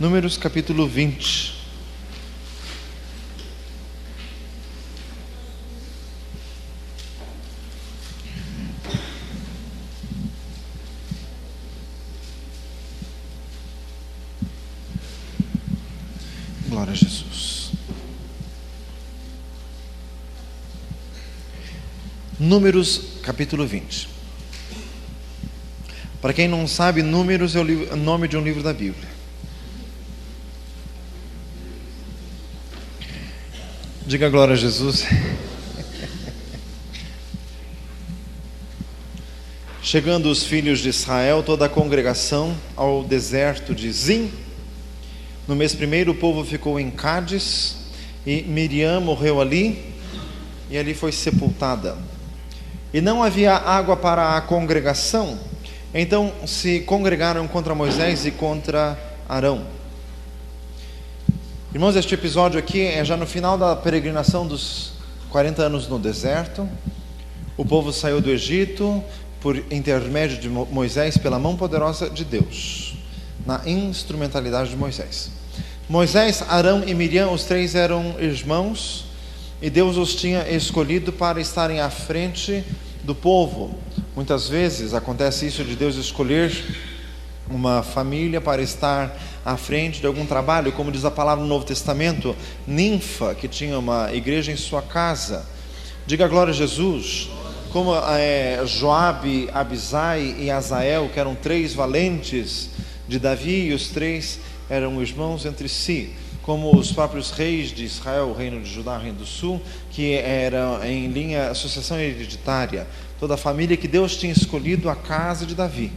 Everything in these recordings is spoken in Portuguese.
Números capítulo 20. Glória a Jesus. Números capítulo 20. Para quem não sabe, Números é o nome de um livro da Bíblia. Diga glória a Jesus. Chegando os filhos de Israel, toda a congregação, ao deserto de Zim, no mês primeiro o povo ficou em Cádiz, e Miriam morreu ali, e ali foi sepultada. E não havia água para a congregação, então se congregaram contra Moisés e contra Arão. Irmãos, este episódio aqui é já no final da peregrinação dos 40 anos no deserto. O povo saiu do Egito por intermédio de Moisés, pela mão poderosa de Deus, na instrumentalidade de Moisés. Moisés, Arão e Miriam, os três eram irmãos, e Deus os tinha escolhido para estarem à frente do povo. Muitas vezes acontece isso, de Deus escolher uma família para estar à frente de algum trabalho, como diz a palavra no Novo Testamento, Ninfa, que tinha uma igreja em sua casa. Diga glória a Jesus. Como Joabe, Abisai e Azael, que eram três valentes de Davi, e os três eram irmãos entre si, como os próprios reis de Israel, o reino de Judá, o reino do sul, que era em linha associação hereditária, toda a família que Deus tinha escolhido, a casa de Davi.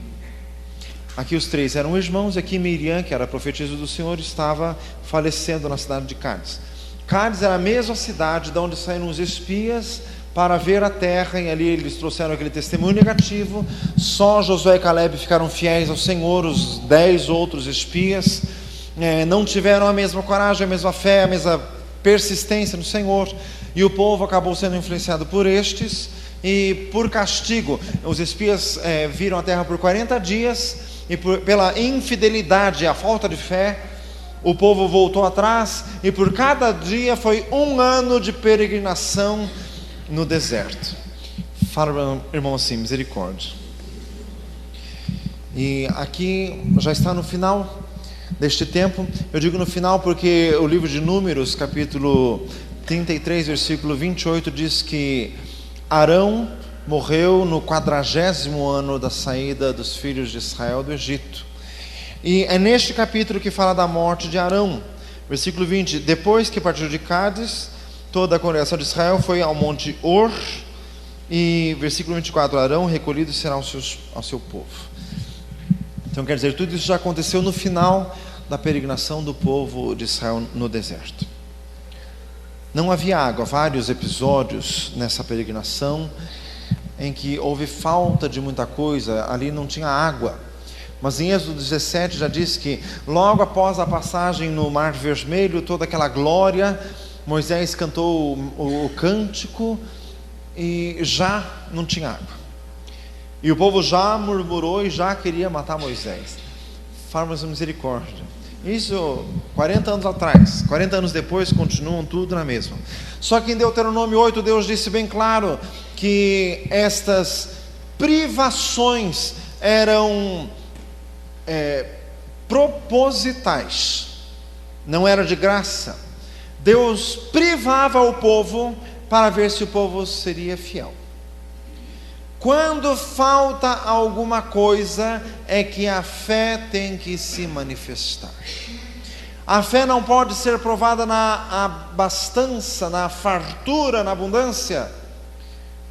Aqui os três eram irmãos, e aqui Miriam, que era profetisa do Senhor, estava falecendo na cidade de Cádiz. Cádiz era a mesma cidade de onde saíram os espias para ver a terra, e ali eles trouxeram aquele testemunho negativo. Só Josué e Caleb ficaram fiéis ao Senhor, os 10 outros espias não tiveram a mesma coragem, a mesma fé, a mesma persistência no Senhor, e o povo acabou sendo influenciado por estes, e por castigo, os espias viram a terra por 40 dias, e pela infidelidade, a falta de fé, o povo voltou atrás, e por cada dia foi 1 ano de peregrinação no deserto. Fala, irmão, assim, misericórdia. E aqui já está no final deste tempo. Eu digo no final porque o livro de Números, capítulo 33, versículo 28, diz que Arão morreu no 40º ano da saída dos filhos de Israel do Egito. E é neste capítulo que fala da morte de Arão. Versículo 20: depois que partiu de Cádiz, toda a congregação de Israel foi ao monte Or. E versículo 24: Arão recolhido será ao seu povo. Então quer dizer, tudo isso já aconteceu no final da peregrinação do povo de Israel no deserto. Não havia água, vários episódios nessa peregrinação em que houve falta de muita coisa, ali não tinha água. Mas em Êxodo 17 já diz que logo após a passagem no Mar Vermelho, toda aquela glória, Moisés cantou o cântico e já não tinha água. E o povo já murmurou e já queria matar Moisés. Fala, misericórdia. Isso 40 anos atrás. 40 anos depois continuam tudo na mesma. Só que em Deuteronômio 8 Deus disse bem claro que estas privações eram propositais, não era de graça. Deus privava o povo para ver se o povo seria fiel. Quando falta alguma coisa, é que a fé tem que se manifestar. A fé não pode ser provada na abastança, na fartura, na abundância,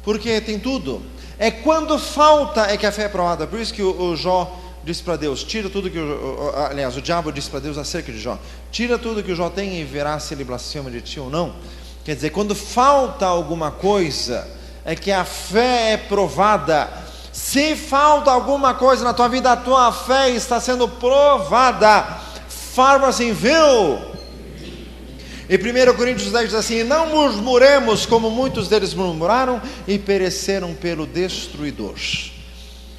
porque tem tudo. É quando falta é que a fé é provada. Por isso que o Jó disse para Deus: tira tudo que o diabo disse para Deus acerca de Jó: tira tudo que o Jó tem e verá se ele blasfema de ti ou não. Quer dizer, quando falta alguma coisa, é que a fé é provada. Se falta alguma coisa na tua vida, a tua fé está sendo provada. Fala assim, viu? E 1 Coríntios 10 diz assim: não murmuremos como muitos deles murmuraram e pereceram pelo destruidor.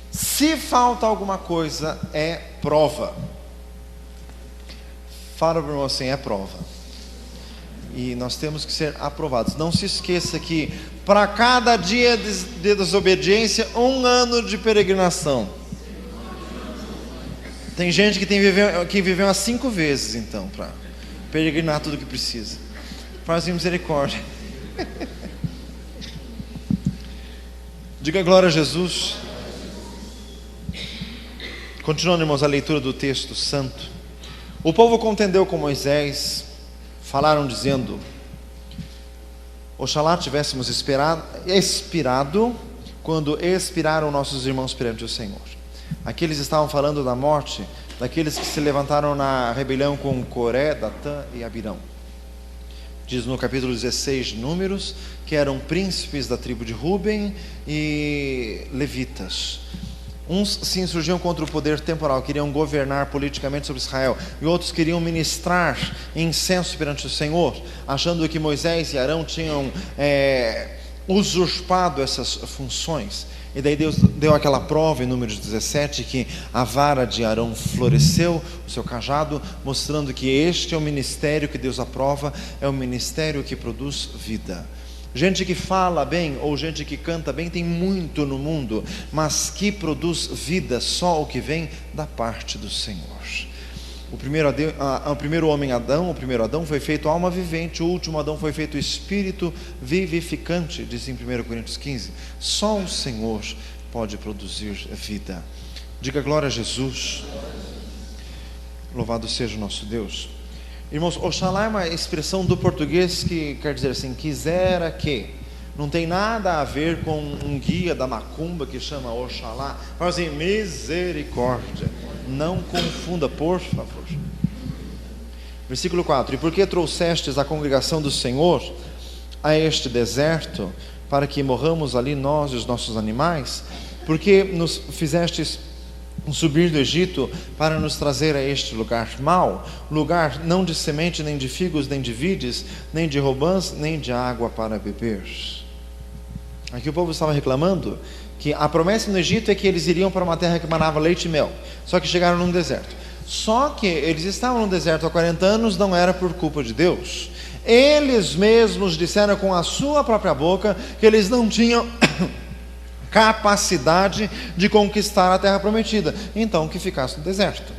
Se falta alguma coisa, é prova. Fala para o irmão assim, é prova. E nós temos que ser aprovados. Não se esqueça que para cada dia de desobediência, 1 ano de peregrinação. Tem gente que viveu 5 vezes, então, para peregrinar tudo que precisa. Faz misericórdia. Diga glória a Jesus. Continuando, irmãos, a leitura do texto santo. O povo contendeu com Moisés, falaram dizendo: oxalá tivéssemos expirado quando expiraram nossos irmãos perante o Senhor. Aqui eles estavam falando da morte daqueles que se levantaram na rebelião com Coré, Datã e Abirão. Diz no capítulo 16 de Números que eram príncipes da tribo de Ruben e levitas. Uns se insurgiam contra o poder temporal, queriam governar politicamente sobre Israel, e outros queriam ministrar incenso perante o Senhor, achando que Moisés e Arão tinham usurpado essas funções. E daí Deus deu aquela prova em Números 17, que a vara de Arão floresceu, o seu cajado, mostrando que este é o ministério que Deus aprova, é o ministério que produz vida. Gente que fala bem ou gente que canta bem tem muito no mundo, mas que produz vida só o que vem da parte do Senhor. O primeiro Adão foi feito alma vivente, o último Adão foi feito espírito vivificante, diz em 1 Coríntios 15. Só o Senhor pode produzir vida. Diga glória a Jesus. Louvado seja o nosso Deus. Irmãos, oxalá é uma expressão do português que quer dizer assim, quisera que. Não tem nada a ver com um guia da macumba que chama oxalá. Fala assim, misericórdia. Não confunda, por favor. Versículo 4. E por que trouxestes a congregação do Senhor a este deserto, para que morramos ali nós e os nossos animais? Porque nos fizestes subir do Egito para nos trazer a este lugar mau, lugar não de semente, nem de figos, nem de vides, nem de robãs, nem de água para beber. Aqui o povo estava reclamando que a promessa no Egito é que eles iriam para uma terra que manava leite e mel, só que chegaram num deserto. Só que eles estavam no deserto há 40 anos, não era por culpa de Deus. Eles mesmos disseram com a sua própria boca que eles não tinham capacidade de conquistar a terra prometida, então que ficasse no deserto.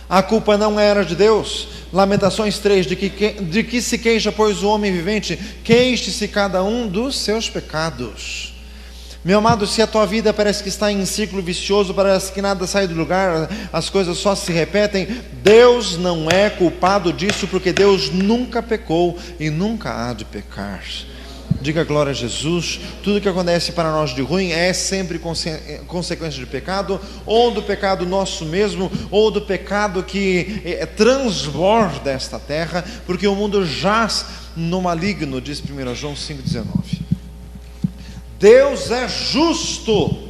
A culpa não era de Deus. Lamentações 3, de que se queixa, pois, o homem vivente? Queixe-se cada um dos seus pecados. Meu amado, se a tua vida parece que está em um círculo vicioso, parece que nada sai do lugar, as coisas só se repetem, Deus não é culpado disso, porque Deus nunca pecou e nunca há de pecar. Diga glória a Jesus. Tudo que acontece para nós de ruim é sempre consequência de pecado, ou do pecado nosso mesmo, ou do pecado que transborda esta terra, porque o mundo jaz no maligno, diz 1 João 5,19. Deus é justo.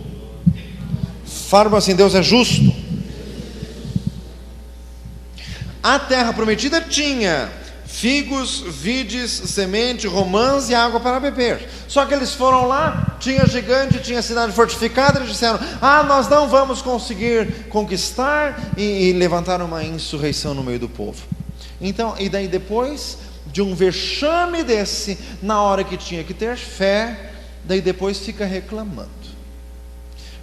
Fala assim, Deus é justo. A terra prometida tinha figos, vides, semente, romãs e água para beber. Só que eles foram lá, tinha gigante, tinha cidade fortificada, eles disseram, nós não vamos conseguir conquistar, e levantaram uma insurreição no meio do povo. Então, e daí depois de um vexame desse, na hora que tinha que ter fé, daí depois fica reclamando.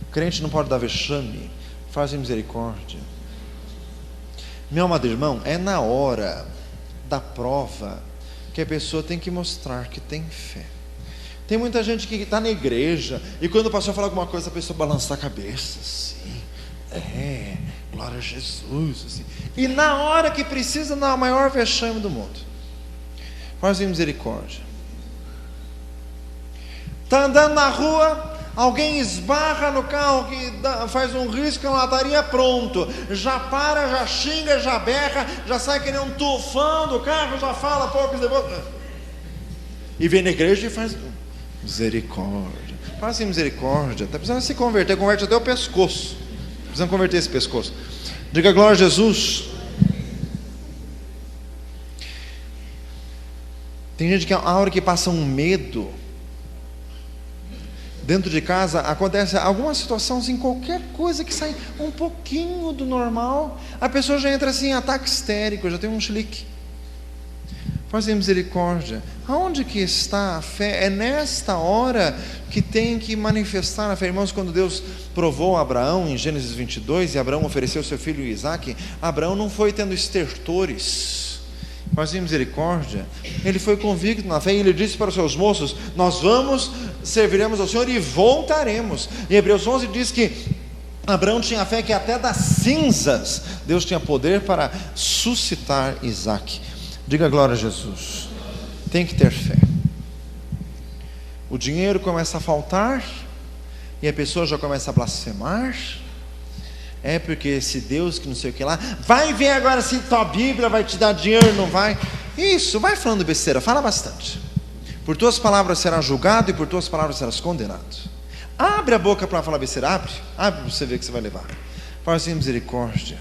O crente não pode dar vexame, faz misericórdia. Meu amado irmão, é na hora da prova que a pessoa tem que mostrar que tem fé. Tem muita gente que está na igreja e quando o pastor fala alguma coisa, a pessoa balança a cabeça assim, glória a Jesus assim. E na hora que precisa, dá o maior vexame do mundo. Faz misericórdia. Está andando na rua, alguém esbarra no carro, que faz um risco na lataria, pronto, já para, já xinga, já berra, já sai que nem um tufão do carro, já fala poucos depois, e vem na igreja e faz misericórdia. Faz misericórdia. Está precisando se converter, converte até o pescoço. Precisamos converter esse pescoço. Diga glória a Jesus. Tem gente que a hora que passa um medo, dentro de casa acontece alguma situação, assim, qualquer coisa que sai um pouquinho do normal, a pessoa já entra assim em ataque histérico, já tem um chilique. Fazer misericórdia. Aonde que está a fé? É nesta hora que tem que manifestar a fé. Irmãos, quando Deus provou a Abraão em Gênesis 22, e Abraão ofereceu seu filho Isaque, Abraão não foi tendo estertores, fazer misericórdia. Ele foi convicto na fé, e ele disse para os seus moços: nós vamos, serviremos ao Senhor e voltaremos. E Hebreus 11 diz que Abraão tinha fé que até das cinzas Deus tinha poder para suscitar Isaque. Diga glória a Jesus. Tem que ter fé. O dinheiro começa a faltar e a pessoa já começa a blasfemar. É porque esse Deus que não sei o que lá, vai ver agora se tua Bíblia vai te dar dinheiro, não vai. Isso, vai falando besteira, fala bastante. Por tuas palavras serás julgado e por tuas palavras serás condenado. Abre a boca para falar besteira, abre para você ver que você vai levar. Fala assim, misericórdia.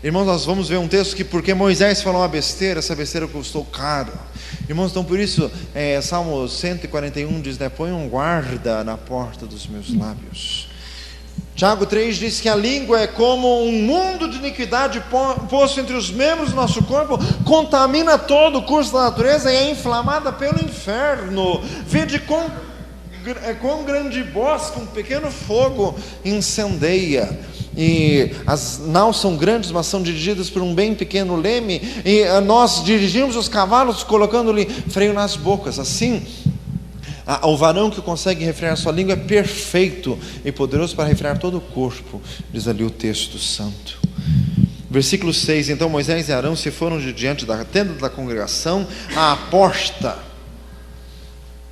Irmãos, nós vamos ver um texto que, porque Moisés falou uma besteira, essa besteira custou caro. Irmãos, então por isso, Salmo 141 diz, né, põe um guarda na porta dos meus lábios. Tiago 3 diz que a língua é como um mundo de iniquidade posto entre os membros do nosso corpo, contamina todo o curso da natureza e é inflamada pelo inferno. Vede quão grande bosque, um pequeno fogo incendeia. E as naus são grandes, mas são dirigidas por um bem pequeno leme, e nós dirigimos os cavalos colocando-lhe freio nas bocas. Assim, o varão que consegue refrear sua língua é perfeito e poderoso para refrear todo o corpo, diz ali o texto santo. Versículo 6: então Moisés e Arão se foram de diante da tenda da congregação à porta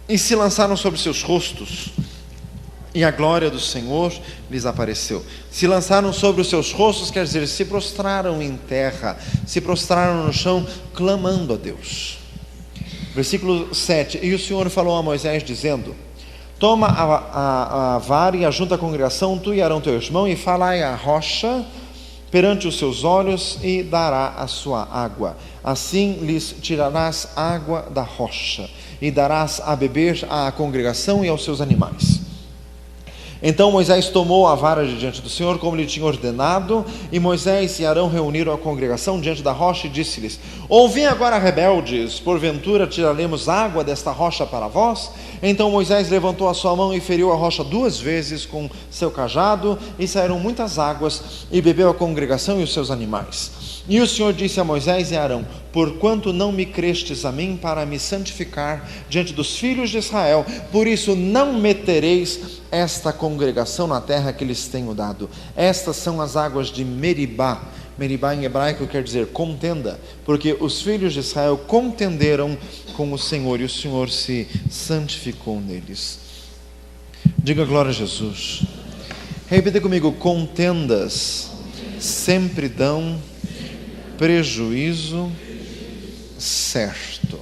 e se lançaram sobre seus rostos, e a glória do Senhor lhes apareceu. Se lançaram sobre os seus rostos, quer dizer, se prostraram em terra, se prostraram no chão, clamando a Deus. Versículo 7: e o Senhor falou a Moisés, dizendo: toma a vara e ajunta a congregação, tu e Arão teu irmão, e falai à rocha perante os seus olhos, e dará a sua água. Assim lhes tirarás água da rocha, e darás a beber à congregação e aos seus animais. Então Moisés tomou a vara de diante do Senhor, como lhe tinha ordenado, e Moisés e Arão reuniram a congregação diante da rocha e disse-lhes: ouvi agora, rebeldes, porventura tiraremos água desta rocha para vós? Então Moisés levantou a sua mão e feriu a rocha 2 vezes com seu cajado, e saíram muitas águas, e bebeu a congregação e os seus animais. E o Senhor disse a Moisés e a Arão: porquanto não me crestes a mim para me santificar diante dos filhos de Israel, por isso não metereis esta congregação na terra que lhes tenho dado. Estas são as águas de Meribá. Meribá em hebraico quer dizer contenda, porque os filhos de Israel contenderam com o Senhor, e o Senhor se santificou neles. Diga glória a Jesus. Repita comigo: contendas sempre dão prejuízo certo.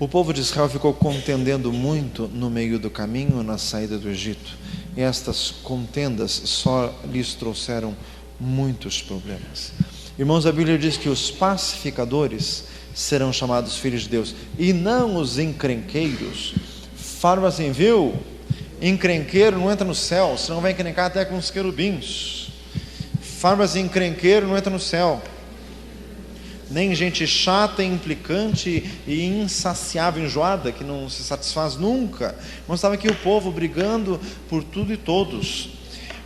O povo de Israel ficou contendendo muito no meio do caminho, na saída do Egito, e estas contendas só lhes trouxeram muitos problemas. Irmãos, a Bíblia diz que os pacificadores serão chamados filhos de Deus, e não os encrenqueiros. Fala assim, viu? Encrenqueiro não entra no céu, senão vai encrencar até com os querubins. Fala assim, encrenqueiro não entra no céu. Nem gente chata, implicante e insaciável, enjoada, que não se satisfaz nunca. Mas estava aqui o povo brigando por tudo e todos.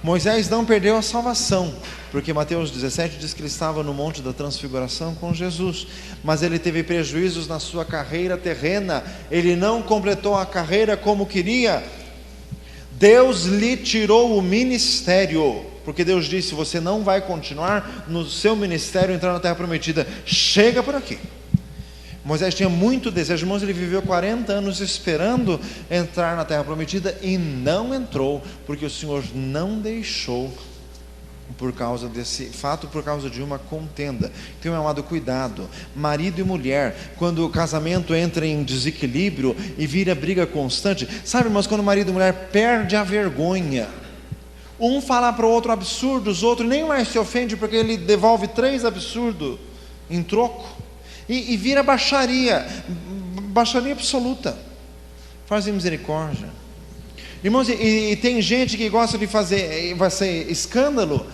Moisés não perdeu a salvação, porque Mateus 17 diz que ele estava no monte da transfiguração com Jesus, mas ele teve prejuízos na sua carreira terrena. Ele não completou a carreira como queria. Deus lhe tirou o ministério, porque Deus disse: você não vai continuar no seu ministério entrando na terra prometida, chega por aqui. Moisés tinha muito desejo, irmãos, ele viveu 40 anos esperando entrar na terra prometida e não entrou, porque o Senhor não deixou, por causa desse fato, por causa de uma contenda. Então, meu amado, cuidado. Marido e mulher, quando o casamento entra em desequilíbrio e vira briga constante, sabe, irmãos, quando o marido e mulher perde a vergonha, um fala para o outro absurdos, o outro nem mais se ofende, porque ele devolve 3 absurdos em troco, e vira baixaria absoluta. Fazem misericórdia. Irmãos, e tem gente que gosta de fazer escândalo,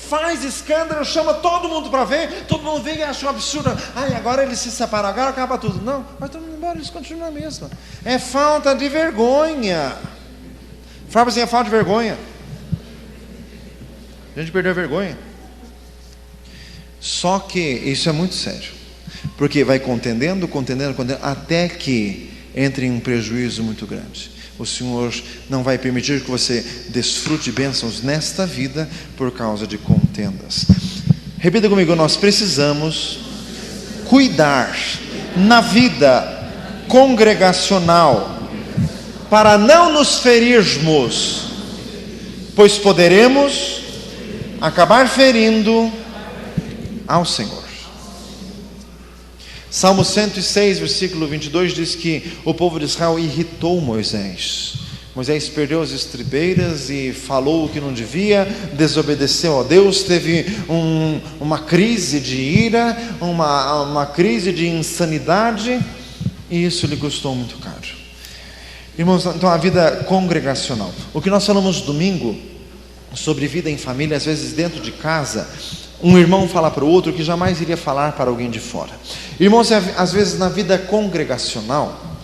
faz escândalo, chama todo mundo para ver, todo mundo vê e acha um absurdo. Ai, agora eles se separam, agora acaba tudo. Não, vai todo mundo embora, eles continuam a mesma. É falta de vergonha. Fala assim, é falta de vergonha. A gente perdeu a vergonha. Só que isso é muito sério, porque vai contendendo, até que entre em um prejuízo muito grande. O Senhor não vai permitir que você desfrute bênçãos nesta vida por causa de contendas. Repita comigo: nós precisamos cuidar na vida congregacional para não nos ferirmos, pois poderemos acabar ferindo ao Senhor. Salmo 106, versículo 22 diz que o povo de Israel irritou Moisés. Moisés perdeu as estribeiras e falou o que não devia, desobedeceu a Deus, teve uma crise de ira, uma crise de insanidade, e isso lhe custou muito caro. Irmãos, então a vida congregacional, o que nós falamos domingo sobre vida em família, às vezes dentro de casa, um irmão fala para o outro que jamais iria falar para alguém de fora. Irmãos, às vezes na vida congregacional,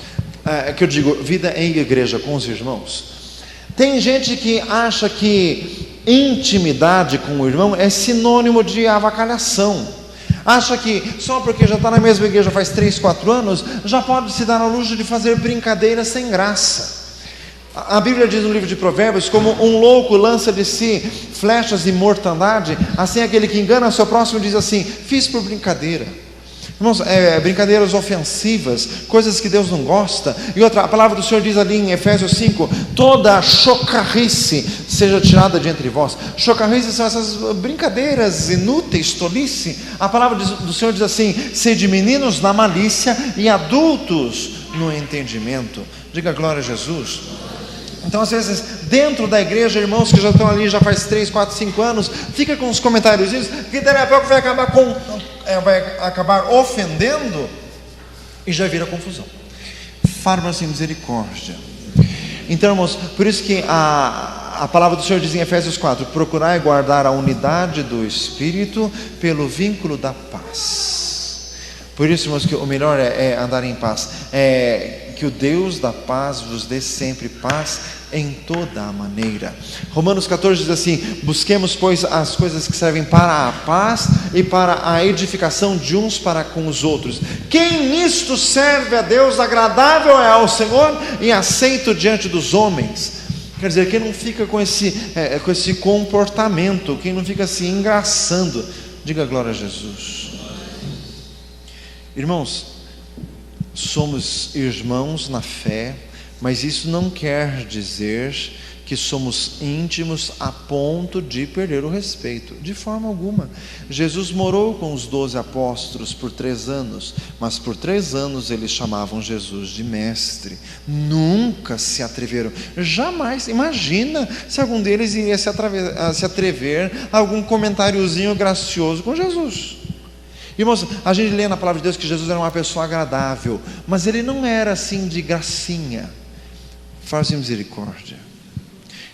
que eu digo, vida em igreja com os irmãos, tem gente que acha que intimidade com o irmão é sinônimo de avacalhação. Acha que só porque já está na mesma igreja faz 3, 4 anos, já pode se dar ao luxo de fazer brincadeiras sem graça. A Bíblia diz no livro de Provérbios: como um louco lança de si flechas de mortandade, assim aquele que engana o seu próximo diz assim: fiz por brincadeira. Irmãos, brincadeiras ofensivas, coisas que Deus não gosta. E outra, a palavra do Senhor diz ali em Efésios 5: toda chocarrice seja tirada de entre vós. Chocarrice são essas brincadeiras inúteis, tolice. A palavra do Senhor diz assim: sede meninos na malícia e adultos no entendimento. Diga glória a Jesus. Então, às vezes, dentro da igreja, irmãos que já estão ali já faz 3, 4, 5 anos, fica com os comentários que daqui a pouco vai acabar ofendendo e já vira confusão. Farma-se misericórdia. Então, irmãos, por isso que a palavra do Senhor diz em Efésios 4: procurai guardar a unidade do Espírito pelo vínculo da paz. Por isso, irmãos, que o melhor é andar em paz. Que o Deus da paz vos dê sempre paz em toda a maneira. Romanos 14 diz assim: busquemos, pois, as coisas que servem para a paz e para a edificação de uns para com os outros. Quem nisto serve a Deus, agradável é ao Senhor e aceito diante dos homens. Quer dizer, quem não fica com esse comportamento, quem não fica se engraçando. Diga glória a Jesus. Irmãos, somos irmãos na fé, mas isso não quer dizer que somos íntimos a ponto de perder o respeito, de forma alguma. Jesus morou com os 12 apóstolos por 3 anos, mas por 3 anos eles chamavam Jesus de mestre, nunca se atreveram, jamais. Imagina se algum deles iria se atrever a algum comentáriozinho gracioso com Jesus. Irmãos, a gente lê na palavra de Deus que Jesus era uma pessoa agradável, mas ele não era assim de gracinha. Faz misericórdia.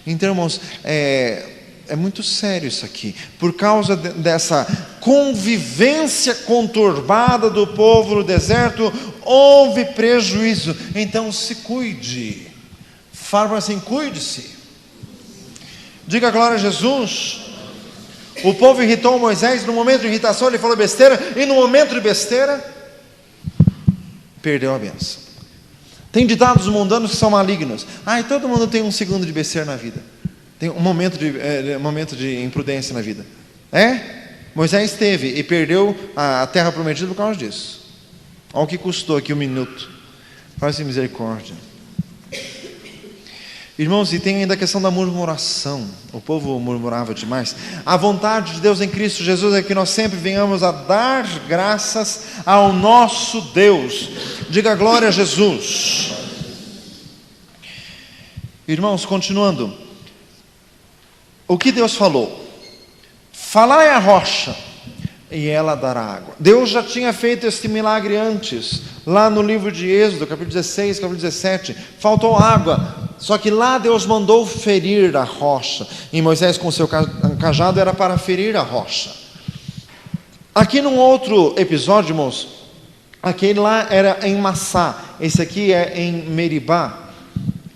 Então, irmãos, é muito sério isso aqui. Por causa dessa convivência conturbada do povo no deserto, houve prejuízo. Então se cuide. Fala assim: cuide-se. Diga glória a Jesus. O povo irritou Moisés, no momento de irritação ele falou besteira, e no momento de besteira, perdeu a benção. Tem ditados mundanos que são malignos. Todo mundo tem um segundo de besteira na vida. Tem um momento de imprudência na vida. Moisés teve e perdeu a terra prometida por causa disso. Olha o que custou aqui 1 minuto. Faz misericórdia. Irmãos, e tem ainda a questão da murmuração. O povo murmurava demais. A vontade de Deus em Cristo Jesus é que nós sempre venhamos a dar graças ao nosso Deus. Diga glória a Jesus. Irmãos, continuando. O que Deus falou? Falai à rocha e ela dará água. Deus já tinha feito este milagre antes. Lá no livro de Êxodo, capítulo 16, capítulo 17. Faltou água. Só que lá Deus mandou ferir a rocha, e Moisés com seu cajado era para ferir a rocha. Aqui num outro episódio, irmãos, aquele lá era em Massá, esse aqui é em Meribá.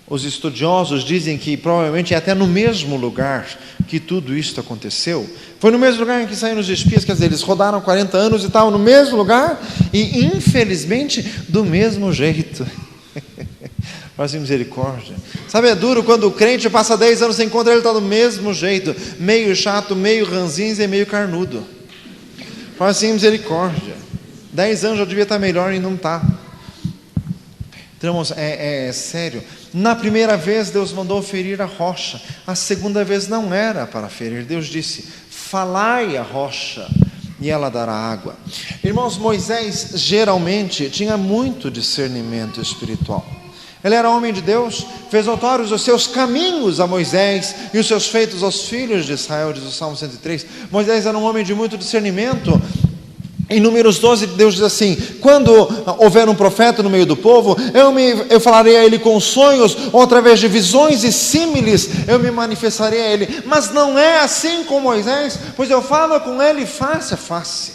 Os estudiosos dizem que provavelmente é até no mesmo lugar que tudo isso aconteceu. Foi no mesmo lugar em que saíram os espias, quer dizer, eles rodaram 40 anos e estavam no mesmo lugar, e infelizmente do mesmo jeito. Faz misericórdia. Sabe, é duro quando o crente passa 10 anos sem encontrar, ele está do mesmo jeito, meio chato, meio ranzinza e meio carnudo. Faz misericórdia. 10 anos já devia estar melhor e não está. Então, irmãos, é sério. Na primeira vez Deus mandou ferir a rocha, a segunda vez não era para ferir. Deus disse: falai a rocha e ela dará água. Irmãos, Moisés geralmente tinha muito discernimento espiritual. Ele era homem de Deus, fez notórios os seus caminhos a Moisés e os seus feitos aos filhos de Israel, diz o Salmo 103. Moisés era um homem de muito discernimento. Em Números 12, Deus diz assim: quando houver um profeta no meio do povo, eu falarei a ele com sonhos, ou através de visões e símiles, eu me manifestarei a ele. Mas não é assim com Moisés, pois eu falo com ele face a face.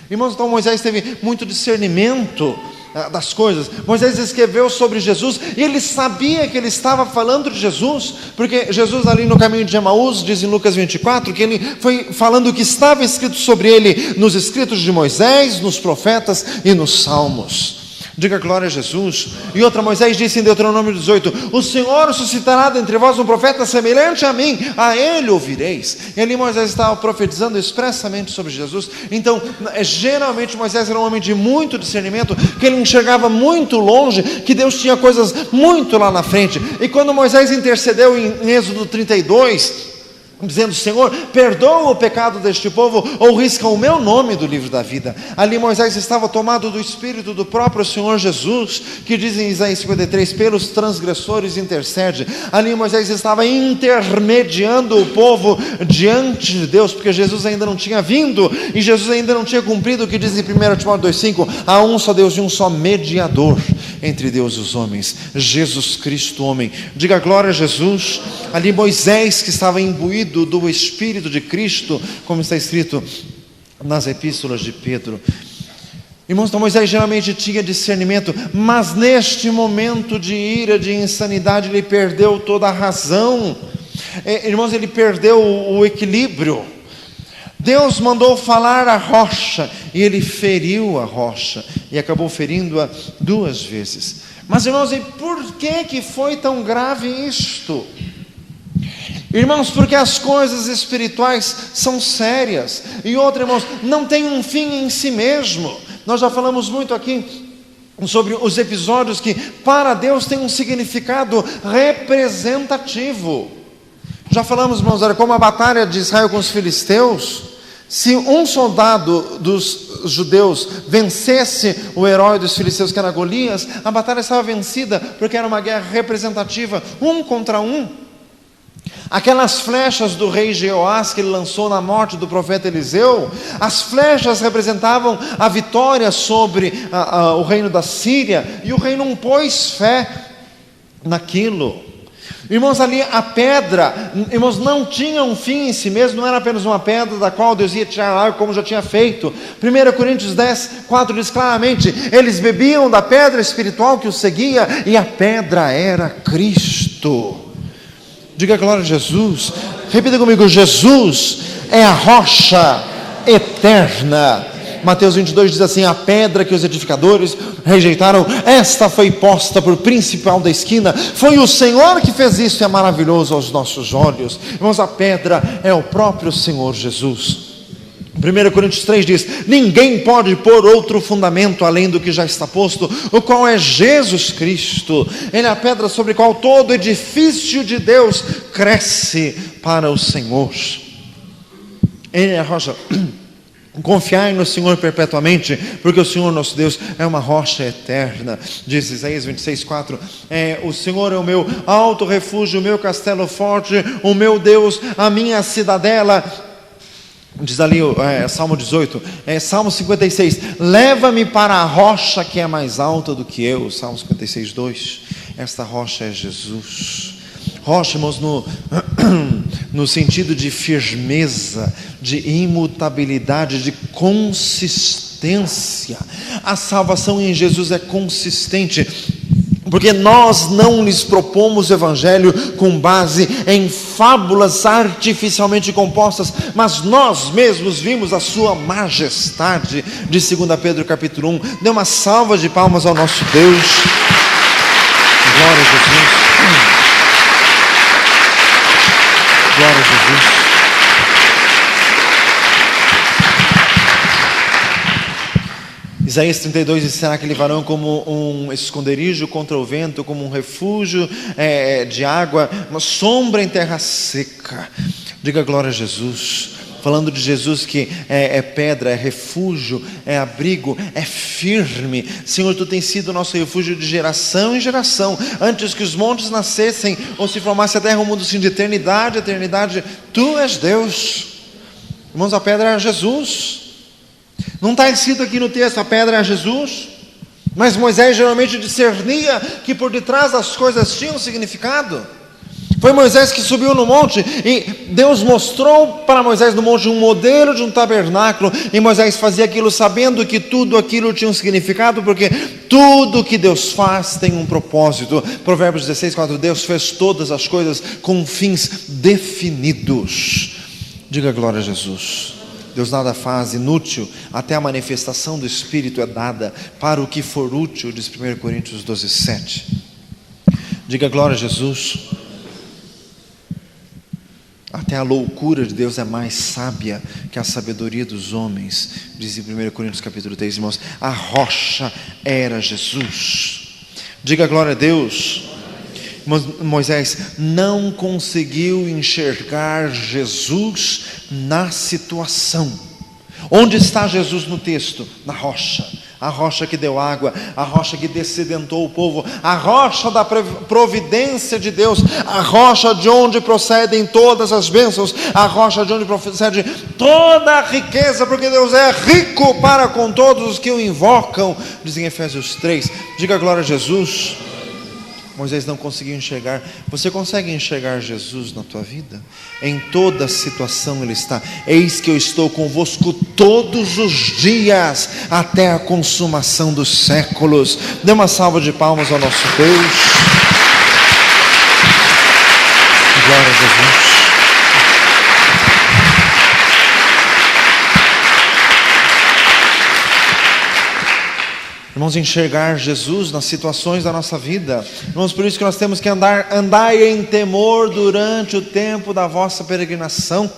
Irmãos, então Moisés teve muito discernimento das coisas. Moisés escreveu sobre Jesus, e ele sabia que ele estava falando de Jesus, porque Jesus ali no caminho de Emaús, diz em Lucas 24, que ele foi falando o que estava escrito sobre ele nos escritos de Moisés, nos profetas e nos salmos. Diga glória a Jesus. E outra, Moisés disse em Deuteronômio 18: o Senhor suscitará dentre vós um profeta semelhante a mim, a ele ouvireis. E ali Moisés estava profetizando expressamente sobre Jesus. Então, geralmente Moisés era um homem de muito discernimento, que ele enxergava muito longe, que Deus tinha coisas muito lá na frente. E quando Moisés intercedeu em Êxodo 32, dizendo: Senhor, perdoa o pecado deste povo, ou risca o meu nome do livro da vida. Ali Moisés estava tomado do Espírito do próprio Senhor Jesus, que diz em Isaías 53, pelos transgressores intercede. Ali Moisés estava intermediando o povo diante de Deus, porque Jesus ainda não tinha vindo, e Jesus ainda não tinha cumprido o que diz em 1 Timóteo 2,5, há um só Deus e um só mediador entre Deus e os homens, Jesus Cristo homem. Diga glória a Jesus. Ali Moisés, que estava imbuído do Espírito de Cristo, como está escrito nas epístolas de Pedro. Irmãos, então Moisés geralmente tinha discernimento, mas neste momento de ira, de insanidade, ele perdeu toda a razão. Irmãos, ele perdeu o equilíbrio. Deus mandou falar a rocha, e ele feriu a rocha, e acabou ferindo-a 2 vezes. Mas irmãos, e por que foi tão grave isto? Irmãos, porque as coisas espirituais são sérias. E outra, irmãos, não tem um fim em si mesmo. Nós já falamos muito aqui sobre os episódios que para Deus tem um significado representativo. Já falamos, irmãos, era como a batalha de Israel com os filisteus. Se um soldado dos judeus vencesse o herói dos filisteus, que era Golias, a batalha estava vencida, porque era uma guerra representativa, 1 contra 1. Aquelas flechas do rei Jeoás que ele lançou na morte do profeta Eliseu, as flechas representavam a vitória sobre o reino da Síria, e o rei não pôs fé naquilo. Irmãos, ali a pedra, irmãos, não tinha um fim em si mesmo, não era apenas uma pedra da qual Deus ia tirar água, como já tinha feito. 1 Coríntios 10, 4 diz claramente: eles bebiam da pedra espiritual que os seguia, e a pedra era Cristo. Diga glória a Jesus. Repita comigo: Jesus é a rocha eterna. Mateus 22 diz assim: a pedra que os edificadores rejeitaram, esta foi posta por principal da esquina. Foi o Senhor que fez isso, e é maravilhoso aos nossos olhos. Irmãos, a pedra é o próprio Senhor Jesus. 1 Coríntios 3 diz: ninguém pode pôr outro fundamento além do que já está posto, o qual é Jesus Cristo. Ele é a pedra sobre a qual todo edifício de Deus cresce para o Senhor. Ele é a rocha. Confiai no Senhor perpetuamente, porque o Senhor nosso Deus é uma rocha eterna. Diz Isaías 26:4, o Senhor é o meu alto refúgio, o meu castelo forte, o meu Deus, a minha cidadela. Diz ali Salmo 18, Salmo 56, leva-me para a rocha que é mais alta do que eu. Salmo 56:2. Esta rocha é Jesus. Rocha, irmãos, no sentido de firmeza, de imutabilidade, de consistência. A salvação em Jesus é consistente, porque nós não lhes propomos o Evangelho com base em fábulas artificialmente compostas, mas nós mesmos vimos a sua majestade, de 2 Pedro capítulo 1. Dê uma salva de palmas ao nosso Deus. Glória a Jesus. Glória a Jesus. Isaías 32 diz: será aquele varão como um esconderijo contra o vento, como um refúgio de água, uma sombra em terra seca. Diga glória a Jesus. Falando de Jesus que é pedra, é refúgio, é abrigo, é firme. Senhor, Tu tens sido nosso refúgio de geração em geração. Antes que os montes nascessem ou se formasse a terra, o mundo sim, de eternidade a eternidade, Tu és Deus. Irmãos, a pedra é Jesus. Não está escrito aqui no texto, a pedra é Jesus, mas Moisés geralmente discernia que por detrás das coisas tinha um significado. Foi Moisés que subiu no monte e Deus mostrou para Moisés no monte um modelo de um tabernáculo, e Moisés fazia aquilo sabendo que tudo aquilo tinha um significado, porque tudo que Deus faz tem um propósito. Provérbios 16:4, Deus fez todas as coisas com fins definidos. Diga glória a Jesus. Deus nada faz inútil, até a manifestação do Espírito é dada para o que for útil, diz 1 Coríntios 12:7. Diga glória a Jesus. Até a loucura de Deus é mais sábia que a sabedoria dos homens, diz em 1 Coríntios capítulo 3, irmãos. A rocha era Jesus. Diga glória a Deus. Moisés não conseguiu enxergar Jesus na situação. Onde está Jesus no texto? Na rocha. A rocha que deu água, a rocha que descedentou o povo, a rocha da providência de Deus, a rocha de onde procedem todas as bênçãos, a rocha de onde procede toda a riqueza, porque Deus é rico para com todos os que o invocam, diz em Efésios 3. Diga glória a Jesus. Moisés não conseguiu enxergar. Você consegue enxergar Jesus na tua vida? Em toda situação Ele está. Eis que eu estou convosco todos os dias, até a consumação dos séculos. Dê uma salva de palmas ao nosso Deus. Glória a Jesus. Irmãos, enxergar Jesus nas situações da nossa vida. Irmãos, por isso que nós temos que andar em temor durante o tempo da vossa peregrinação.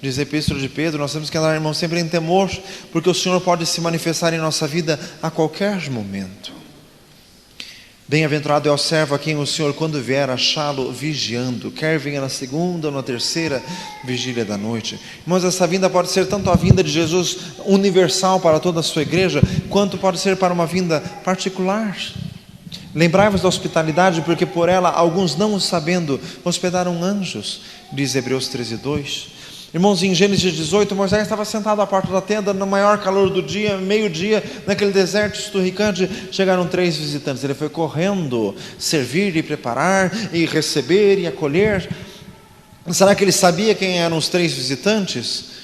Diz a Epístola de Pedro, nós temos que andar, irmãos, sempre em temor, porque o Senhor pode se manifestar em nossa vida a qualquer momento. Bem-aventurado é o servo a quem o Senhor, quando vier, achá-lo vigiando, quer venha na segunda ou na terceira vigília da noite. Irmãos, essa vinda pode ser tanto a vinda de Jesus universal para toda a sua igreja, quanto pode ser para uma vinda particular. Lembrai-vos da hospitalidade, porque por ela, alguns não o sabendo, hospedaram anjos, diz Hebreus 13:2. Irmãos, em Gênesis 18, Moisés estava sentado à porta da tenda, no maior calor do dia, meio-dia, naquele deserto esturricante. Chegaram 3 visitantes. Ele foi correndo, servir e preparar, e receber e acolher. Será que ele sabia quem eram os 3 visitantes?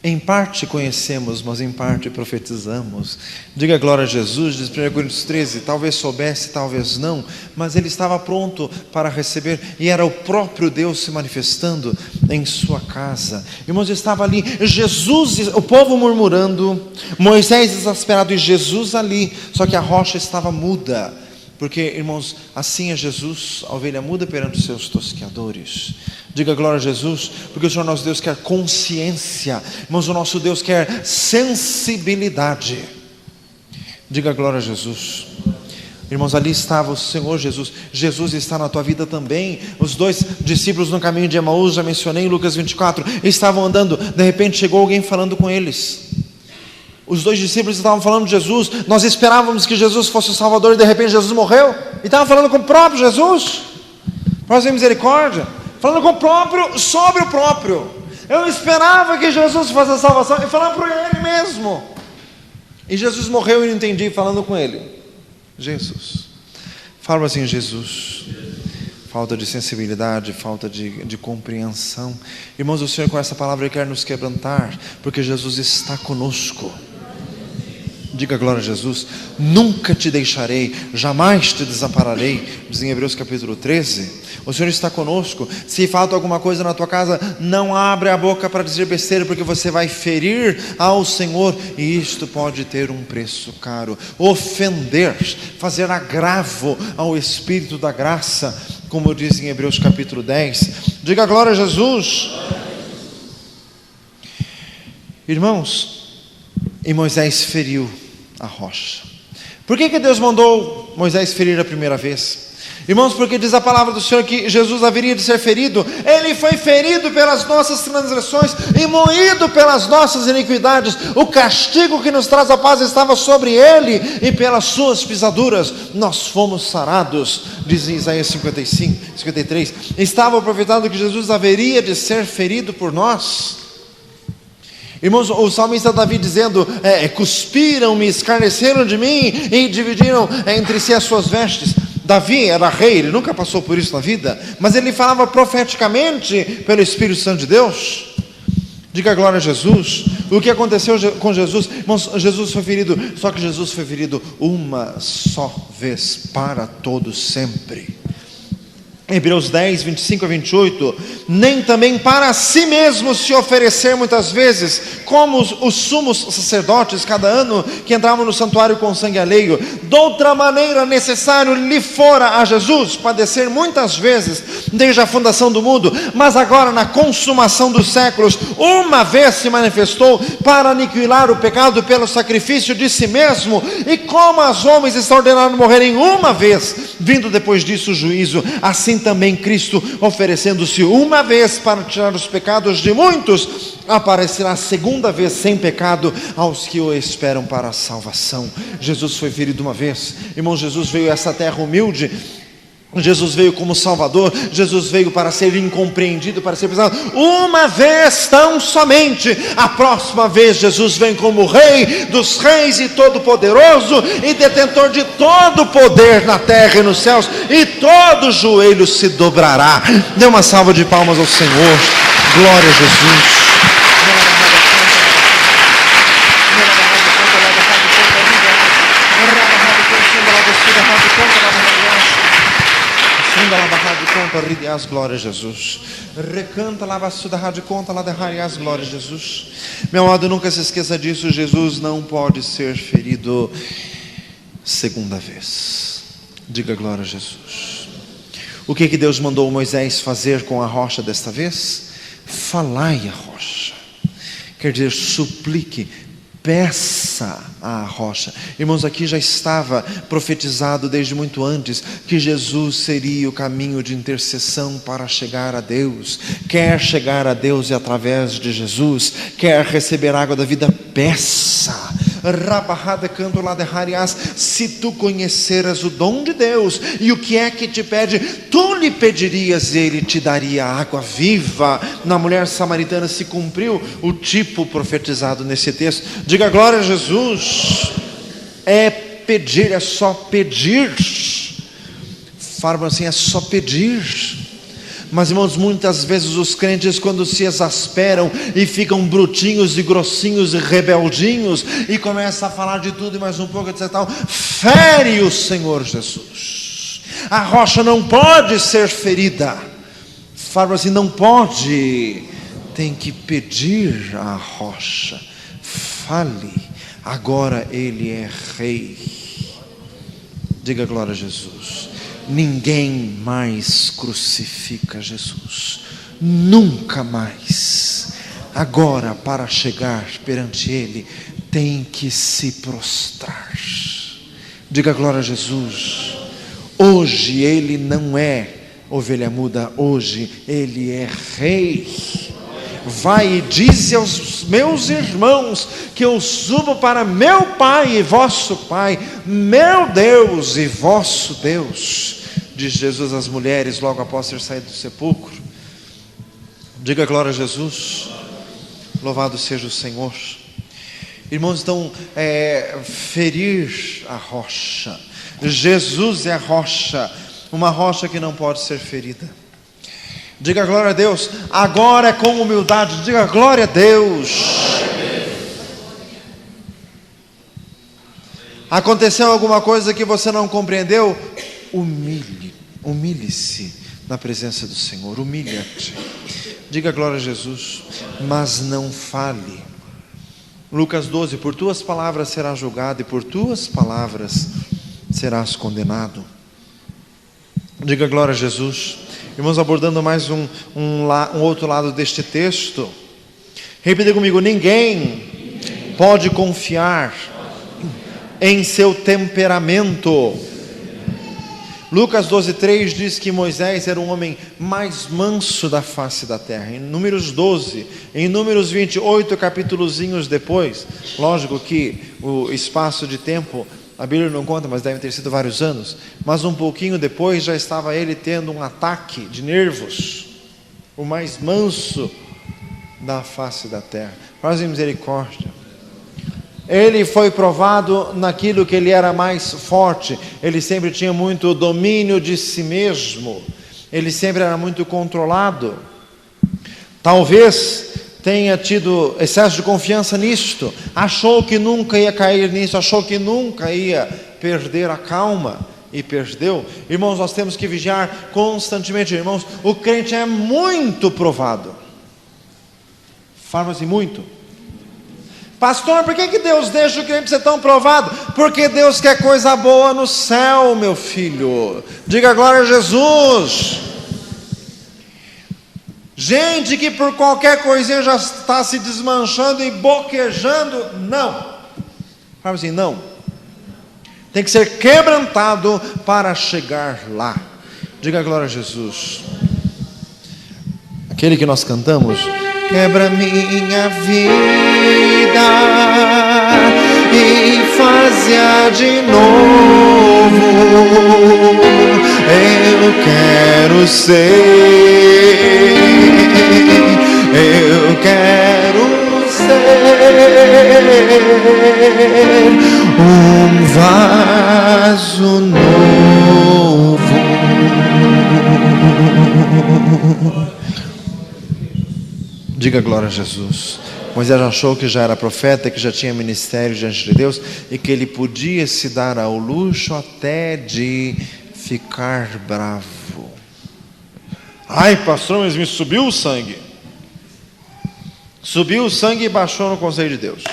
Em parte conhecemos, mas em parte profetizamos. Diga glória a Jesus, diz 1 Coríntios 13, talvez soubesse, talvez não, mas ele estava pronto para receber, e era o próprio Deus se manifestando em sua casa. Irmãos, estava ali Jesus, o povo murmurando, Moisés exasperado e Jesus ali, só que a rocha estava muda. Porque, irmãos, assim é Jesus, a ovelha muda perante os seus tosqueadores. Diga glória a Jesus, porque o Senhor nosso Deus quer consciência. Irmãos, o nosso Deus quer sensibilidade. Diga glória a Jesus. Irmãos, ali estava o Senhor Jesus. Jesus está na tua vida também. Os 2 discípulos no caminho de Emaús, já mencionei em Lucas 24, estavam andando, de repente chegou alguém falando com eles. Os 2 discípulos estavam falando de Jesus. Nós esperávamos que Jesus fosse o Salvador, e de repente Jesus morreu. E estavam falando com o próprio Jesus. Próxima misericórdia. Falando com o próprio, sobre o próprio. Eu esperava que Jesus fosse a salvação, e falando para ele mesmo. E Jesus morreu e não entendi, falando com ele. Jesus. Fala assim, Jesus. Falta de sensibilidade, falta de compreensão. Irmãos, o Senhor com essa palavra quer nos quebrantar, porque Jesus está conosco. Diga glória a Jesus. Nunca te deixarei, jamais te desampararei, diz em Hebreus capítulo 13. O Senhor está conosco. Se falta alguma coisa na tua casa, não abre a boca para dizer besteira, porque você vai ferir ao Senhor, e isto pode ter um preço caro. Ofender, fazer agravo ao Espírito da graça, como diz em Hebreus capítulo 10. Diga glória a Jesus. Irmãos, e Moisés feriu a rocha. Por que Deus mandou Moisés ferir a primeira vez? Irmãos, porque diz a palavra do Senhor que Jesus haveria de ser ferido. Ele foi ferido pelas nossas transgressões e moído pelas nossas iniquidades. O castigo que nos traz a paz estava sobre ele, e pelas suas pisaduras nós fomos sarados, diz em Isaías 53. Estava profetado que Jesus haveria de ser ferido por nós. Irmãos, o salmista Davi dizendo, cuspiram-me, escarneceram de mim e dividiram entre si as suas vestes. Davi era rei, ele nunca passou por isso na vida, mas ele falava profeticamente pelo Espírito Santo de Deus. Diga glória a Jesus. O que aconteceu com Jesus? Irmãos, Jesus foi ferido, só que Jesus foi ferido uma só vez, para todo sempre. Hebreus 10, 25 a 28, nem também para si mesmo se oferecer muitas vezes, como os sumos sacerdotes cada ano que entravam no santuário com sangue alheio. Doutra maneira necessário lhe fora a Jesus padecer muitas vezes desde a fundação do mundo, mas agora na consumação dos séculos, uma vez se manifestou para aniquilar o pecado pelo sacrifício de si mesmo. E como os homens estão ordenados a morrerem uma vez, vindo depois disso o juízo, assim também Cristo, oferecendo-se uma vez para tirar os pecados de muitos, aparecerá segunda vez sem pecado aos que o esperam para a salvação. Jesus foi ferido uma vez. Irmão, Jesus veio a essa terra humilde. Jesus veio como Salvador. Jesus veio para ser incompreendido, para ser pisado uma vez tão somente. A próxima vez Jesus vem como Rei dos reis e todo-poderoso e detentor de todo poder na terra e nos céus, e todo joelho se dobrará. Dê uma salva de palmas ao Senhor. Glória a Jesus. Glória a Jesus. Recanta lá, vassuda rádio conta lá, derrarias, glória a Jesus. Meu amado, nunca se esqueça disso. Jesus não pode ser ferido segunda vez. Diga glória a Jesus. O que Deus mandou Moisés fazer com a rocha desta vez? Falai a rocha. Quer dizer, suplique, peça à rocha. Irmãos, aqui já estava profetizado desde muito antes que Jesus seria o caminho de intercessão para chegar a Deus. Quer chegar a Deus e através de Jesus, quer receber água da vida, peça. Canto lá de Hariás, se tu conheceras o dom de Deus e o que é que te pede, tu lhe pedirias e ele te daria água viva. Na mulher samaritana se cumpriu o tipo profetizado nesse texto. Diga glória a Jesus. É pedir, é só pedir. Falam assim, é só pedir. Mas irmãos, muitas vezes os crentes, quando se exasperam e ficam brutinhos e grossinhos e rebeldinhos, e começam a falar de tudo e mais um pouco, etc. Fere o Senhor Jesus. A rocha não pode ser ferida. Fala assim, não pode. Tem que pedir à rocha. Fale. Agora ele é rei. Diga glória a Jesus. Ninguém mais crucifica Jesus, nunca mais. Agora, para chegar perante Ele, tem que se prostrar. Diga glória a Jesus. Hoje Ele não é ovelha muda, hoje Ele é Rei. Vai e dize aos meus irmãos que eu subo para meu Pai e vosso Pai, meu Deus e vosso Deus. Diz Jesus às mulheres logo após ter saído do sepulcro. Diga glória a Jesus. Louvado seja o Senhor. Irmãos, então, ferir a rocha. Jesus é a rocha, uma rocha que não pode ser ferida. Diga glória a Deus. Agora é com humildade. Diga glória a Deus. Aconteceu alguma coisa que você não compreendeu? Humilhe-se na presença do Senhor. Humilha-te. Diga glória a Jesus. Mas não fale. Lucas 12: por tuas palavras serás julgado, e por tuas palavras serás condenado. Diga glória a Jesus. Irmãos, abordando mais um outro lado deste texto. Repita comigo: ninguém pode confiar em seu temperamento. Lucas 12:3 diz que Moisés era um homem mais manso da face da terra. Em Números 12, em Números 28, capítulozinhos depois, lógico que o espaço de tempo a Bíblia não conta, mas devem ter sido vários anos. Mas um pouquinho depois já estava ele tendo um ataque de nervos. O mais manso da face da terra. Faz misericórdia. Ele foi provado naquilo que ele era mais forte. Ele sempre tinha muito domínio de si mesmo. Ele sempre era muito controlado. Talvez tenha tido excesso de confiança nisto, achou que nunca ia cair nisso, achou que nunca ia perder a calma, e perdeu. Irmãos, nós temos que vigiar constantemente. Irmãos, o crente é muito provado. Fala assim, muito. Pastor, por que Deus deixa o crente ser tão provado? Porque Deus quer coisa boa no céu, meu filho. Diga glória a Jesus. Gente que por qualquer coisinha já está se desmanchando e boquejando, não. Fala assim, não. Tem que ser quebrantado para chegar lá. Diga glória a Jesus. Aquele que nós cantamos: quebra minha vida e faz-a de novo. Eu quero ser, eu quero ser um vaso novo. Diga glória a Jesus. Moisés achou que já era profeta, que já tinha ministério diante de Deus e que ele podia se dar ao luxo até de ficar bravo. Ai, pastor, mas me subiu o sangue. Subiu o sangue e baixou no conselho de Deus.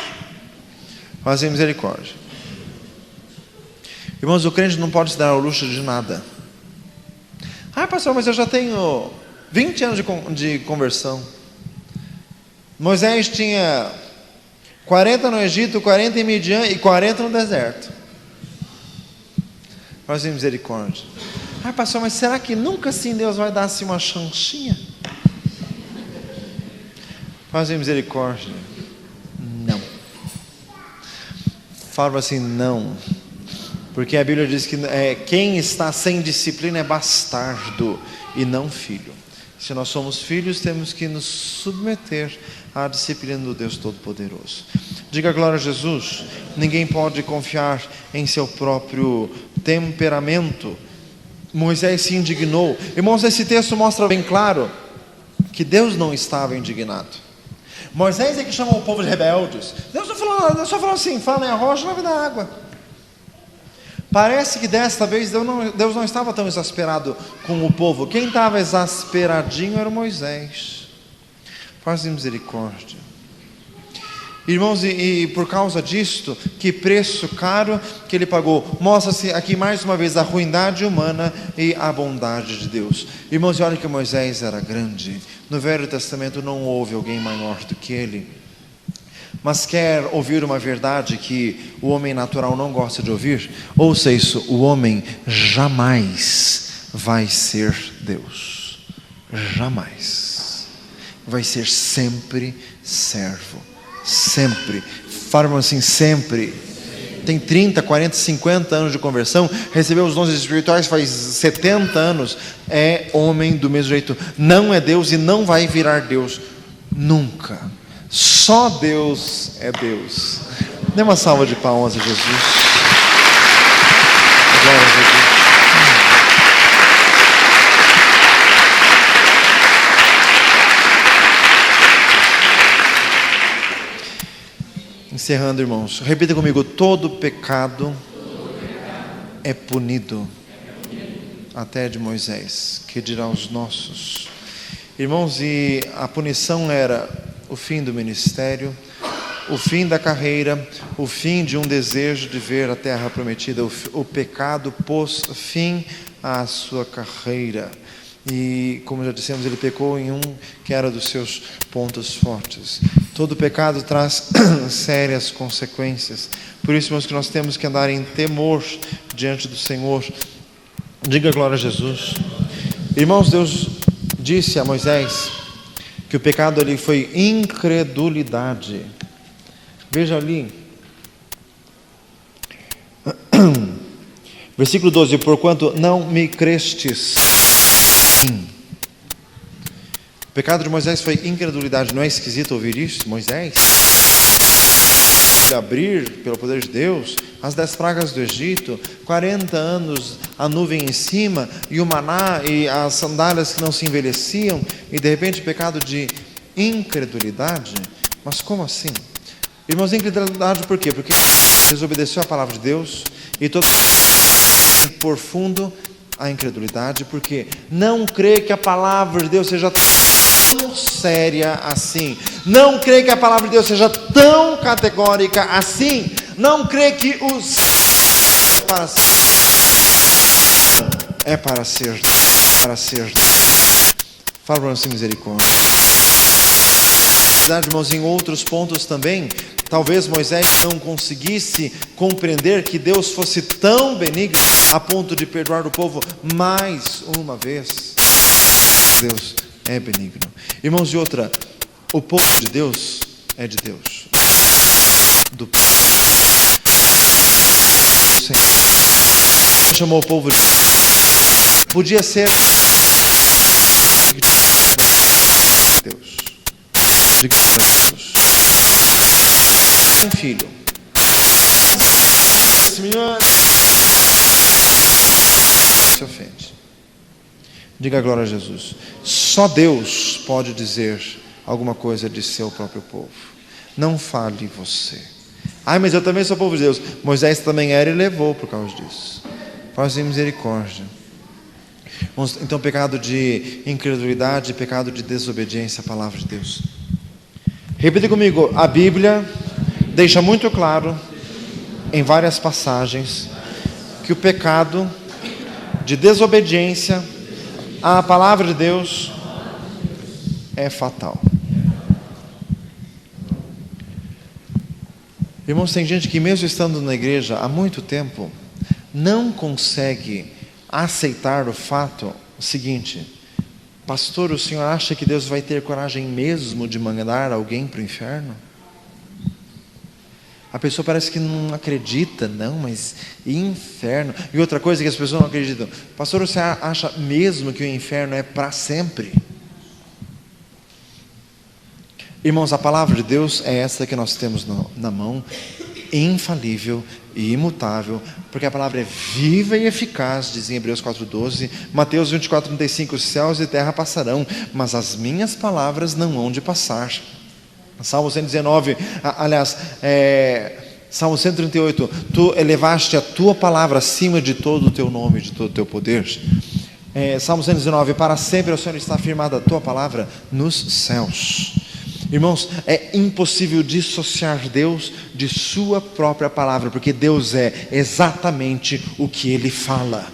Fazer misericórdia. Irmãos, o crente não pode se dar ao luxo de nada. Ai, pastor, mas eu já tenho 20 anos de conversão. Moisés tinha 40 no Egito, 40 em Midian e 40 no deserto. Fazer misericórdia. Ai, pastor, mas será que nunca assim Deus vai dar assim uma chanchinha? Fazer misericórdia. Não. Fala assim, não. Porque a Bíblia diz que quem está sem disciplina é bastardo e não filho. Se nós somos filhos, temos que nos submeter à disciplina do Deus Todo-Poderoso. Diga glória a Jesus. Ninguém pode confiar em seu próprio temperamento. Moisés se indignou. Irmãos, esse texto mostra bem claro que Deus não estava indignado. Moisés é que chamou o povo de rebeldes. Deus só falou assim, fala em a rocha, lave da água. Parece que desta vez Deus não estava tão exasperado com o povo. Quem estava exasperadinho era Moisés. Faz misericórdia. Irmãos, e por causa disto, que preço caro que ele pagou. Mostra-se aqui mais uma vez a ruindade humana e a bondade de Deus. Irmãos, e olha que Moisés era grande. No Velho Testamento não houve alguém maior do que ele. Mas quer ouvir uma verdade que o homem natural não gosta de ouvir? Ouça isso: o homem jamais vai ser Deus. Jamais. Vai ser sempre servo. Sempre. Falam assim, sempre. Tem 30, 40, 50 anos de conversão, recebeu os dons espirituais faz 70 anos, é homem do mesmo jeito. Não é Deus e não vai virar Deus. Nunca. Só Deus é Deus. Dê uma salva de palmas a Jesus. Glória a Deus. Encerrando, irmãos, repita comigo: todo pecado é punido, até de Moisés, que dirá os nossos. Irmãos, e a punição era o fim do ministério, o fim da carreira, o fim de um desejo de ver a terra prometida. O pecado pôs fim à sua carreira. E, como já dissemos, ele pecou em um que era dos seus pontos fortes. Todo pecado traz sérias consequências. Por isso, irmãos, que nós temos que andar em temor diante do Senhor. Diga glória a Jesus. Irmãos, Deus disse a Moisés que o pecado ali foi incredulidade. Veja ali, versículo 12: porquanto não me crestes. O pecado de Moisés foi incredulidade. Não é esquisito ouvir isso? Moisés abrir pelo poder de Deus as 10 pragas do Egito, 40 anos a nuvem em cima e o maná e as sandálias que não se envelheciam, e de repente pecado de incredulidade. Mas como assim? Irmãos, incredulidade por quê? Porque desobedeceu a palavra de Deus, e todo por fundo a incredulidade, porque não crê que a palavra de Deus seja tão séria assim, não crê que a palavra de Deus seja tão categórica assim, não crê que o é para ser fala para nós, misericórdia. Irmãos, em outros pontos também, talvez Moisés não conseguisse compreender que Deus fosse tão benigno a ponto de perdoar o povo mais uma vez. Deus é benigno. Irmãos, e outra, o povo de Deus é de Deus. Do Senhor chamou o povo de podia ser Deus. Diga para Deus. Filho, esse menino se ofende. Diga glória a Jesus. Só Deus pode dizer alguma coisa de seu próprio povo. Não fale você. Ai, mas eu também sou povo de Deus. Moisés também era e levou por causa disso. Faz misericórdia. Então, pecado de incredulidade, pecado de desobediência à palavra de Deus. Repita comigo: a Bíblia deixa muito claro, em várias passagens, que o pecado de desobediência à palavra de Deus é fatal. Irmãos, tem gente que mesmo estando na igreja há muito tempo, não consegue aceitar o fato seguinte: pastor, o senhor acha que Deus vai ter coragem mesmo de mandar alguém para o inferno? A pessoa parece que não acredita, não, mas inferno. E outra coisa que as pessoas não acreditam: pastor, você acha mesmo que o inferno é para sempre? Irmãos, a palavra de Deus é essa que nós temos na mão, infalível e imutável, porque a palavra é viva e eficaz, diz em Hebreus 4,12, Mateus 24,35, os céus e terra passarão, mas as minhas palavras não hão de passar. Salmo 119, Salmo 138, tu elevaste a tua palavra acima de todo o teu nome, de todo o teu poder. Salmo 119, para sempre o Senhor está afirmada a tua palavra nos céus. Irmãos, é impossível dissociar Deus de sua própria palavra, porque Deus é exatamente o que Ele fala.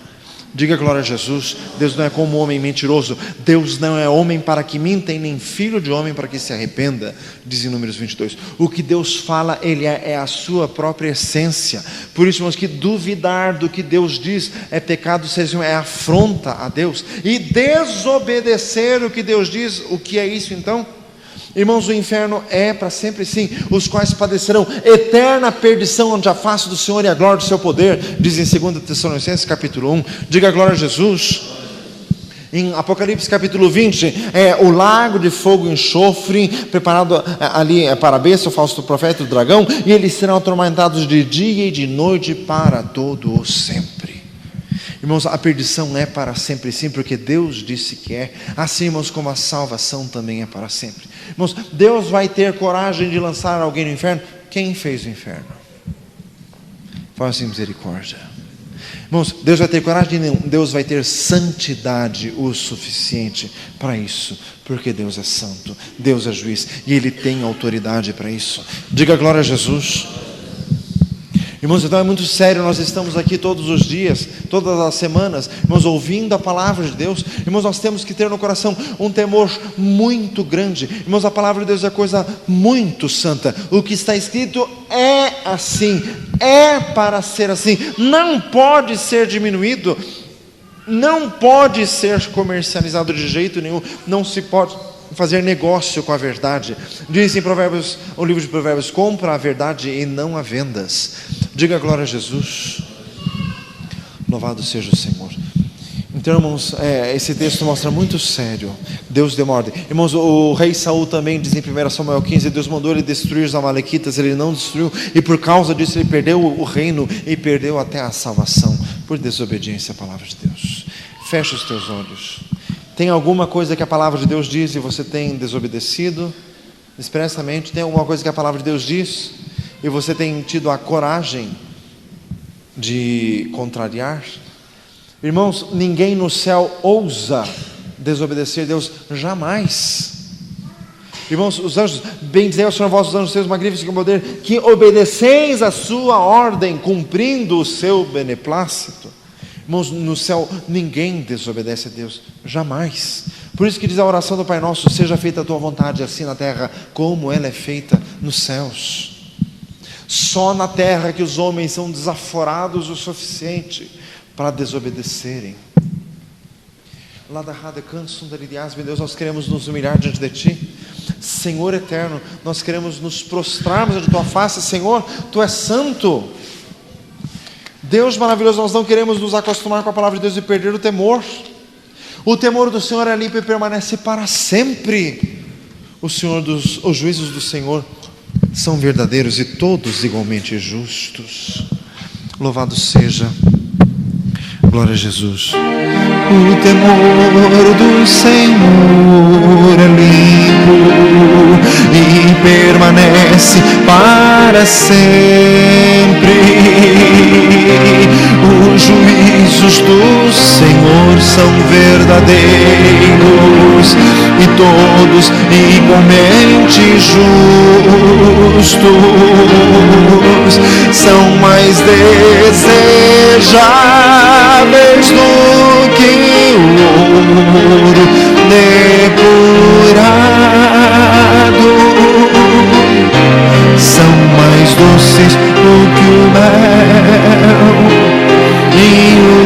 Diga glória a Jesus. Deus não é como um homem mentiroso. Deus não é homem para que minta, e nem filho de homem para que se arrependa, diz em Números 22. O que Deus fala, Ele é a sua própria essência. Por isso, irmãos, que duvidar do que Deus diz é pecado, é afronta a Deus. E desobedecer o que Deus diz, o que é isso então? Irmãos, o inferno é para sempre sim, os quais padecerão eterna perdição ante a face do Senhor e a glória do seu poder, diz em 2 Tessalonicenses capítulo 1, diga glória a Jesus. Em Apocalipse capítulo 20, o lago de fogo e enxofre, preparado ali para a besta, o falso profeta, o dragão, e eles serão atormentados de dia e de noite para todo o sempre. Irmãos, a perdição é para sempre, sim, porque Deus disse que é. Assim, irmãos, como a salvação também é para sempre. Irmãos, Deus vai ter coragem de lançar alguém no inferno? Quem fez o inferno? Faça misericórdia. Irmãos, Deus vai ter coragem? Não. Deus vai ter santidade o suficiente para isso, porque Deus é santo, Deus é juiz, e Ele tem autoridade para isso. Diga glória a Jesus. Irmãos, então é muito sério, nós estamos aqui todos os dias, todas as semanas, irmãos, ouvindo a palavra de Deus. Irmãos, nós temos que ter no coração um temor muito grande. Irmãos, a palavra de Deus é coisa muito santa. O que está escrito é assim, é para ser assim, não pode ser diminuído, não pode ser comercializado de jeito nenhum, não se pode fazer negócio com a verdade. Diz em Provérbios, o livro de Provérbios: compra a verdade e não a vendas. Diga glória a Jesus. Louvado seja o Senhor. Então, irmãos, esse texto mostra muito sério. Deus deu uma ordem. Irmãos, o rei Saul também diz em 1 Samuel 15: Deus mandou ele destruir os amalequitas, ele não destruiu, e por causa disso ele perdeu o reino e perdeu até a salvação, por desobediência à palavra de Deus. Fecha os teus olhos. Tem alguma coisa que a palavra de Deus diz e você tem desobedecido expressamente? Tem alguma coisa que a palavra de Deus diz e você tem tido a coragem de contrariar? Irmãos, ninguém no céu ousa desobedecer a Deus, jamais. Irmãos, os anjos, bendizei ao Senhor vossos anjos, seus magníficos com poder, que obedeceis a sua ordem, cumprindo o seu beneplácito. Irmãos, no céu ninguém desobedece a Deus, jamais. Por isso que diz a oração do Pai Nosso: seja feita a tua vontade, assim na terra como ela é feita nos céus. Só na terra que os homens são desaforados o suficiente para desobedecerem. Meu Deus, nós queremos nos humilhar diante de Ti, Senhor eterno. Nós queremos nos prostrarmos diante de Tua face. Senhor, Tu és santo, Deus maravilhoso. Nós não queremos nos acostumar com a palavra de Deus e perder o temor. O temor do Senhor é limpo e permanece para sempre. Os juízos do Senhor são verdadeiros e todos igualmente justos. Louvado seja, glória a Jesus. O temor do Senhor é limpo e permanece para sempre. Os juízos do Senhor são verdadeiros e todos igualmente justos. São mais desejáveis do que o ouro depurado, são mais doces do que o mel e o